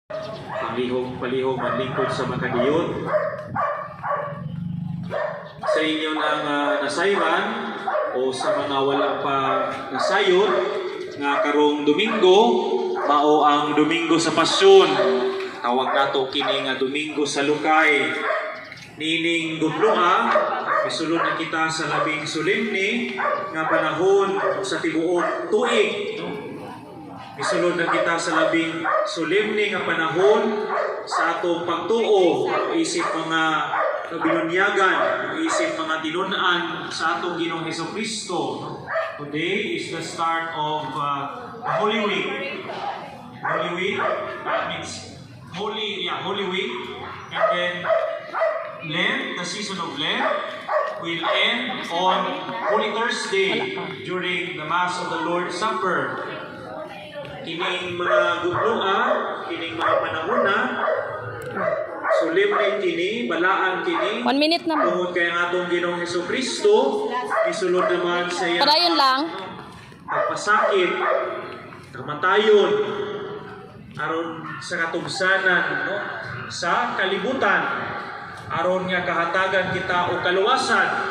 palihog maglingkod sa makadiyot. Sa inyo nang nasayran o sa mga wala pa nasayod nga karong Domingo, mao ang Domingo sa Pasyon. Tawag nato kini nga Domingo sa Lukay. Nining gudloa, misulod na kita sa labing solemne nga panahon sa tibuok tuig. Misulod na kita sa labing solemne nga panahon sa atong pagtuo, isip mga binunyagan, isip mga tinunan sa atong Ginoong Hesukristo. Today is the start of the Holy Week. Holy Week, that means Holy Week, and then Lent, the season of Lent, will end on Holy Thursday during the Mass of the Lord's Supper. Kining mga gudloa, kining mga panahona, solemne kini, balaan kini. 1 minute na mo. Tungod kay ang atong Ginoong Hesukristo, isulod naman sa iyang Padayon lang. pagpasakit, kamatayon, aron sa katugsanan, sa kalibutan, aron nga kahatagan kita o kaluwasan